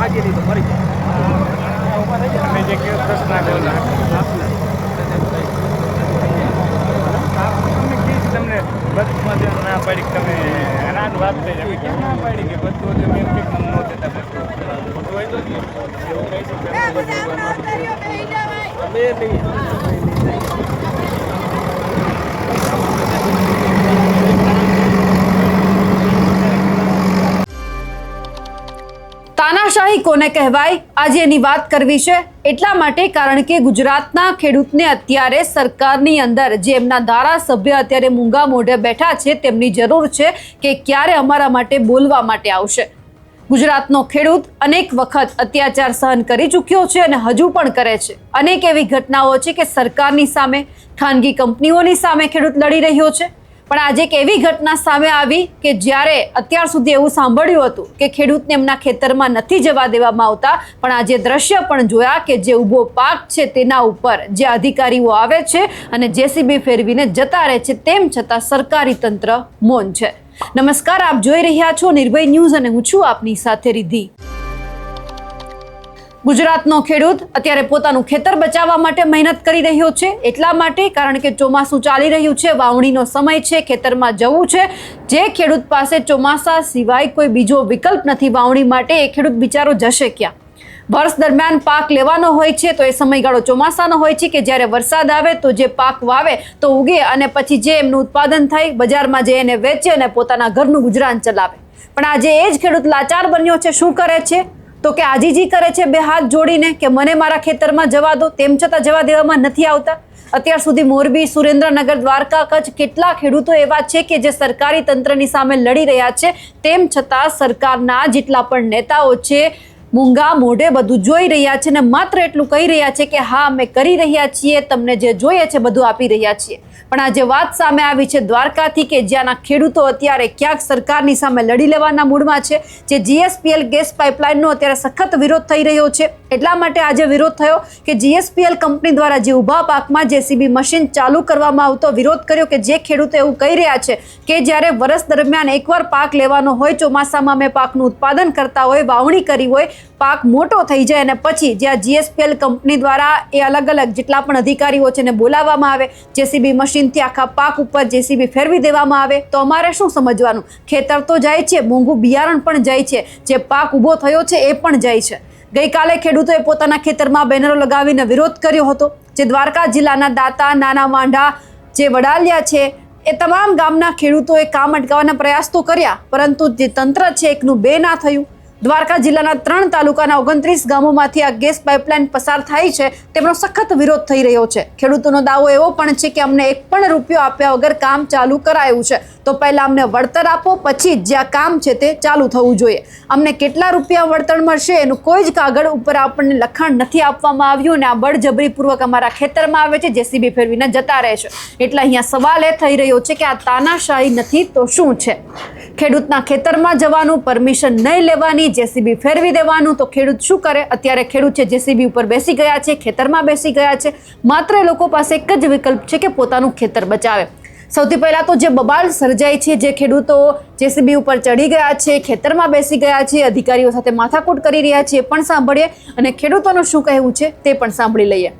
માગી લીધો મરી તમે જે કેવો પ્રશ્ન તમને બસમાં જે ના પાડી તમે એના વાત થઈ તમે કેમ ના પાડી કે બધું તમે એમ કે કામ ન થતા હોય તો એવું કહી તાનાશાહી કોને કહેવાય આજે એની વાત કરવી છે એટલા માટે કારણ કે ગુજરાતના ખેડૂતને અત્યારે સરકારની અંદર જે એમના ધારાસભ્ય અત્યારે મૂંગા મોઢે બેઠા છે તેમની જરૂર છે કે ક્યારે અમારા માટે બોલવા માટે આવશે। ગુજરાતનો ખેડૂત અનેક વખત અત્યાચાર સહન કરી ચૂક્યો છે અને હજુ પણ કરે છે। અનેક એવી ઘટનાઓ છે કે સરકારની સામે ખાનગી કંપનીઓની સામે ખેડૂત લડી રહ્યો છે, પણ આજે એક એવી ઘટના સામે આવી કે જ્યારે અત્યાર સુધી એવું સાંભળ્યું હતું કે ખેડૂતને એમના ખેતરમાં નથી જવા દેવામાં આવતા, પણ આજે દ્રશ્ય પણ જોયા કે જે ઊભો પાક છે તેના ઉપર જે અધિકારીઓ આવે છે અને જેસીબી ફેરવીને જતા રહે છે, તેમ છતાં સરકારી તંત્ર મૌન છે। નમસ્કાર, આપ જોઈ રહ્યા છો નિર્ભય ન્યૂઝ અને હું છું આપની સાથે રિદ્ધિ। ગુજરાતનો ખેડૂત અત્યારે પોતાનું ખેતર બચાવવા માટે મહેનત કરી રહ્યો છે, એટલા માટે કારણ કે ચોમાસું ચાલી રહ્યું છે, વાવણીનો સમય છે, ખેતરમાં જવું છે। જે ખેડૂત પાસે ચોમાસા સિવાય કોઈ બીજો વિકલ્પ નથી વાવણી માટે, એ ખેડૂત બિચારો જશે ક્યાં? વર્ષ દરમિયાન પાક લેવાનો હોય છે તો એ સમયગાળો ચોમાસાનો હોય છે કે જ્યારે વરસાદ આવે તો જે પાક વાવે તો ઉગે અને પછી જે એમનું ઉત્પાદન થાય બજારમાં જઈ એને વેચે અને પોતાના ઘરનું ગુજરાન ચલાવે। પણ આજે એ જ ખેડૂત લાચાર બન્યો છે। શું કરે છે તો કે આજીજી કરે છે બે હાથ જોડીને કે મને મારા ખેતરમાં જવા દો, તેમ છતાં જવા દેવામાં નથી આવતા। અત્યાર સુધી મોરબી, સુરેન્દ્રનગર, દ્વારકા, કચ્છ કેટલા ખેડૂતો એવા છે કે જે સરકારી તંત્રની સામે લડી રહ્યા છે, તેમ છતાં સરકારના જેટલા પણ નેતાઓ છે મૂંગા મોઢે બધું જોઈ રહ્યા છે ને માત્ર એટલું કહી રહ્યા છે કે હા અમે કરી રહ્યા છીએ, તમને જે જોઈએ છે બધું આપી રહ્યા છીએ। પણ આજે વાત સામે આવી છે દ્વારકાથી કે જ્યાંના ખેડૂતો અત્યારે ક્યાંક સરકારની સામે લડી લેવાના મૂડમાં છે। જે જીએસપીએલ ગેસ પાઇપલાઇનનો અત્યારે સખત વિરોધ થઈ રહ્યો છે, એટલા માટે આજે વિરોધ થયો કે જીએસપીએલ કંપની દ્વારા જે ઊભા પાકમાં જેસીબી મશીન ચાલુ કરવામાં આવતો વિરોધ કર્યો કે જે ખેડૂતો એવું કહી રહ્યા છે કે જ્યારે વર્ષ દરમિયાન એકવાર પાક લેવાનો હોય, ચોમાસામાં અમે પાકનું ઉત્પાદન કરતા હોય, વાવણી કરી હોય, પાક મોટો થઈ જાય અને પછી જ્યાં જીએસપીએલ કંપની દ્વારા એ અલગ અલગ જેટલા પણ અધિકારીઓ છે ને બોલાવવામાં આવે, જેસીબી મશીનથી આખા પાક ઉપર જેસીબી ફેરવી દેવામાં આવે, તો અમારે શું સમજવાનું? ખેતર તો જાય છે, મોંઘું બિયારણ પણ જાય છે, જે પાક ઊભો થયો છે એ પણ જાય છે। ગઈકાલે ખેડૂતોએ પોતાના ખેતરમાં બેનરો લગાવીને વિરોધ કર્યો હતો। જે દ્વારકા જિલ્લાના દાતા, નાના વાંઢા, જે વડાલિયા છે, એ તમામ ગામના ખેડૂતોએ કામ અટકાવવાના પ્રયાસ તો કર્યા, પરંતુ જે તંત્ર છે એકનું બે ના થયું। દ્વારકા જિલ્લાના 3 તાલુકાના 29 ગામોમાંથી આ ગેસ પાઇપલાઇન પસાર થાય છે, તેમનો સખત વિરોધ થઈ રહ્યો છે। ખેડૂતોનો દાવો એવો પણ છે કે અમને એક પણ રૂપિયો આપ્યા વગર કામ ચાલુ કરાયું છે, તો પહેલા અમને વળતર આપો, પછી જ્યાં કામ છે તે ચાલુ થવું જોઈએ। અમને કેટલા રૂપિયા વળતર મળશે એનું કોઈ જ કાગળ ઉપર આપણને લખાણ નથી આપવામાં આવ્યું અને આ બળજબરીપૂર્વક અમારા ખેતરમાં આવે છે, જેસીબી ફેરવીને જતા રહે છે। એટલે અહીંયા સવાલ એ થઈ રહ્યો છે કે આ તાનાશાહી નથી તો શું છે? ખેડૂતના ખેતરમાં જવાનું, પરમિશન નહીં લેવાની, જેસીબી ફેરવી દેવાનું, તો ખેડૂત શું કરે? અત્યારે ખેડૂત છે જેસીબી ઉપર બેસી ગયા છે, ખેતરમાં બેસી ગયા છે, માત્ર એ લોકો પાસે એક જ વિકલ્પ છે કે પોતાનું ખેતર બચાવે। સૌથી પહેલા તો જે બબાલ સર્જાય છે, જે ખેડૂતો જેસીબી ઉપર ચડી ગયા છે, ખેતરમાં બેસી ગયા છે, અધિકારીઓ સાથે માથાકૂટ કરી રહ્યા છે, એ પણ સાંભળીએ અને ખેડૂતોનું શું કહેવું છે તે પણ સાંભળી લઈએ।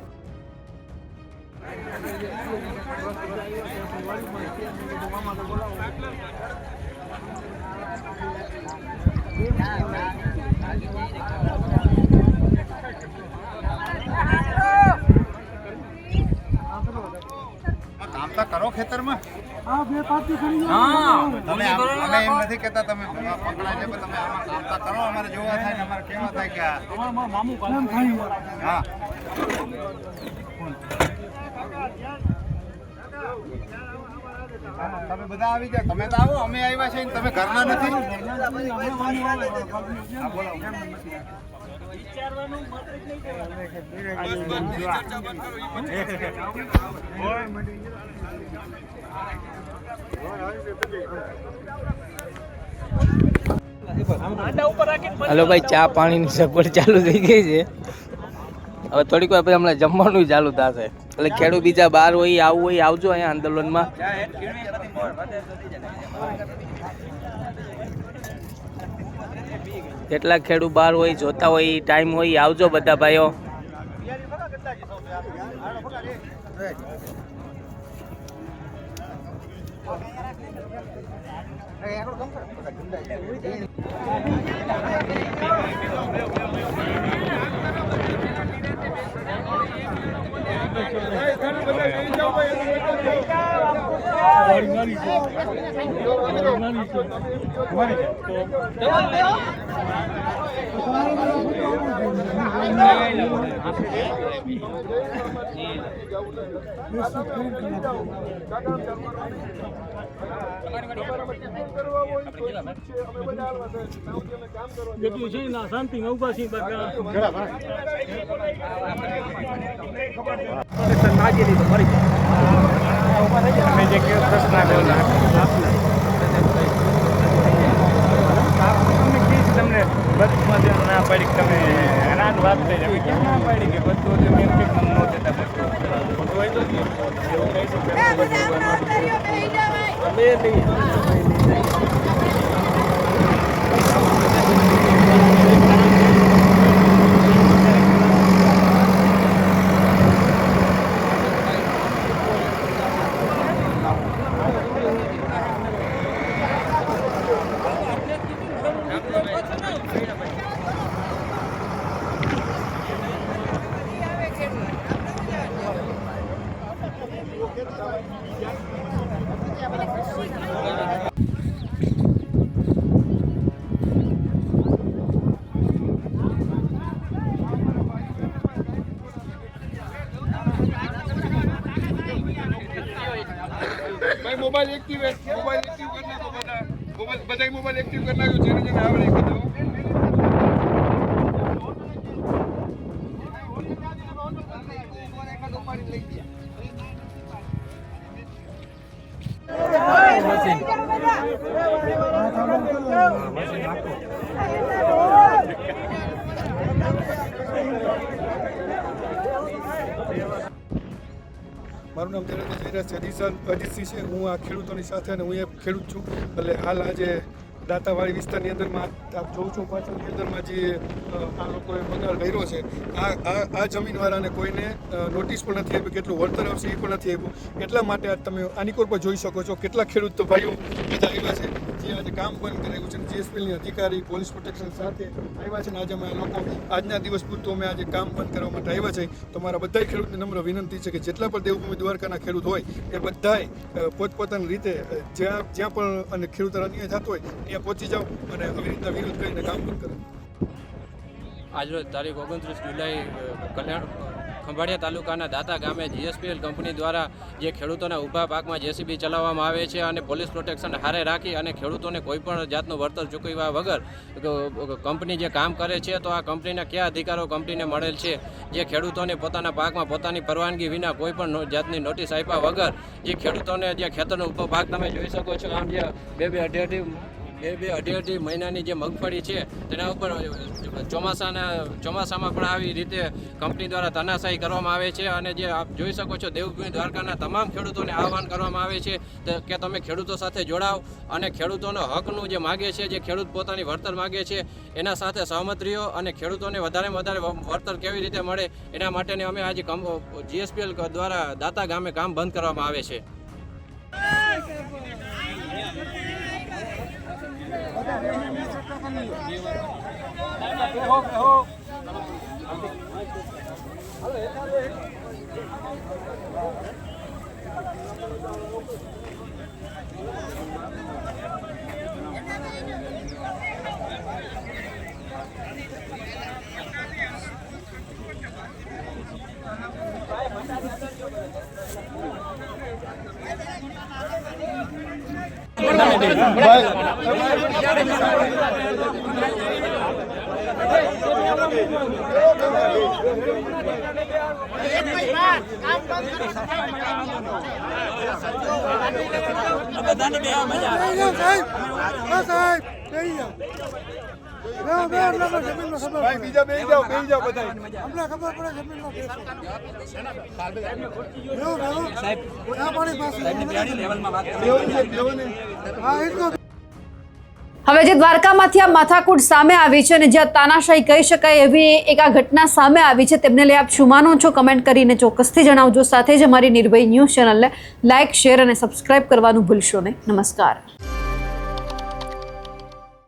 કરો ખેતરમાં હા બે પાર્ટી કરી હા તમે અમે એમ નથી કહેતા તમે પકડાય છે, તમે આમાં કામતા કરો, અમારે જોવા થાય ને અમારે કેવા થાય કે અમારા મામુ કામ થાય હા તમે બધા આવી જાઓ, તમે તો આવો, અમે આવ્યા છે તમે ઘરના નથી। हेलो भाई, चा पानी ની સગવડ ચાલુ થઈ ગઈ છે। હવે થોડીક વાર પછી હમણાં જમવાનું ચાલુ થશે, એટલે ખેડૂત બીજા બહાર હોય આવું હોય આવજો અહીંયા આંદોલનમાં। જેટલા ખેડૂત બહાર હોય જોતા હોય ટાઈમ હોય આવજો બધા ભાઈઓ. જેટલું છે ને શાંતિમાં ઉભા છીએ બધા. તમે જે કેવો પ્રશ્ન આપ્યો તમને બધું ના પાડી કે તમે રાત વાત થઈ જાય કેમ ના પાડી કે બધું મેં કંઈક ન દેતા ખોટું હોય તો એવું કહી મોબાઈલ એક્ટિવ કરી નાખો બધા મોબાઈલ એક્ટિવ કરી નાખ્યો જેને જેને આવડે કીધું. મારું નામ અજીતસિંહ છે. હું આ ખેડૂતોની સાથે અને હું એ ખેડૂત છું. એટલે હાલ આજે દાંતાવાડી વિસ્તારની અંદરમાં આપ જોઉં છું પાછળની અંદરમાં જે આ લોકોએ બગાડ કર્યો છે આ જમીનવાળાને કોઈને નોટિસ પણ નથી આપી, કેટલું વળતર આવશે એ પણ નથી આપ્યું. એટલા માટે આજ તમે આની પર જોઈ શકો છો કેટલા ખેડૂત ભાઈઓ બધા આવ્યા છે જે આજે કામ બંધ કરાવ્યું છે. જીએસપીએલની અધિકારી પોલીસ પ્રોટેક્શન સાથે આવ્યા છે અને આજે અમે લોકો આજના દિવસ પૂરતું અમે આજે કામ બંધ કરવા માટે આવ્યા છે. તો મારા બધા ખેડૂતને નમ્ર વિનંતી છે કે જેટલા પણ દેવભૂમિ દ્વારકાના ખેડૂત હોય એ બધાય પોતપોતાની રીતે જ્યાં પણ અને ખેડૂતો અન્યાય થતો હોય ત્યાં પહોંચી જાઓ અને આવી રીતના વિરોધ કરીને કામ બંધ કરો. આજરોજ તારીખ 29 જુલાઈ ખંભાળિયા તાલુકાના દાતા ગામે જીએસપીએલ કંપની દ્વારા જે ખેડૂતોના ઊભા પાકમાં જેસીબી ચલાવવામાં આવે છે અને પોલીસ પ્રોટેક્શન હારે રાખી અને ખેડૂતોને કોઈપણ જાતનું વળતર ચૂકવ્યા વગર કંપની જે કામ કરે છે તો આ કંપનીના કયા અધિકારો કંપનીને મળેલ છે જે ખેડૂતોને પોતાના પાકમાં પોતાની પરવાનગી વિના કોઈપણ જાતની નોટિસ આપ્યા વગર જે ખેડૂતોને જે ખેતરનો ઊભો પાક તમે જોઈ શકો છો આમ જે બે અઢી મહિનાની જે મગફળી છે તેના ઉપર ચોમાસામાં પણ આવી રીતે કંપની દ્વારા તાનાશાહી કરવામાં આવે છે અને જે આપ જોઈ શકો છો દેવભૂમિ દ્વારકાના તમામ ખેડૂતોને આહવાન કરવામાં આવે છે કે તમે ખેડૂતો સાથે જોડાઓ અને ખેડૂતોનો હકનું જે માગે છે જે ખેડૂત પોતાની વળતર માગે છે એના સાથે સહમત રહ્યો અને ખેડૂતોને વધારેમાં વધારે વળતર કેવી રીતે મળે એના માટેને અમે આજે જીએસપીએલ દ્વારા દાતા ગામે કામ બંધ કરવામાં આવે છે. બીજા બેસી જાઓ બધા. અમને ખબર પડે જમીનમાં સાહેબ પાણી પાસે હા એટલું હવે જે દ્વારકામાંથી આ માથાકૂટ સામે આવી છે અને જ્યાં તાનાશાહી કહી શકાય એવી એક આ ઘટના સામે આવી છે, તેમને લઈ આપ શું માનો છો કમેન્ટ કરીને ચોક્કસથી જણાવજો. સાથે જ અમારી નિર્ભય ન્યૂઝ ચેનલને લાઇક, શેર અને સબસ્ક્રાઇબ કરવાનું ભૂલશો નહીં. નમસ્કાર.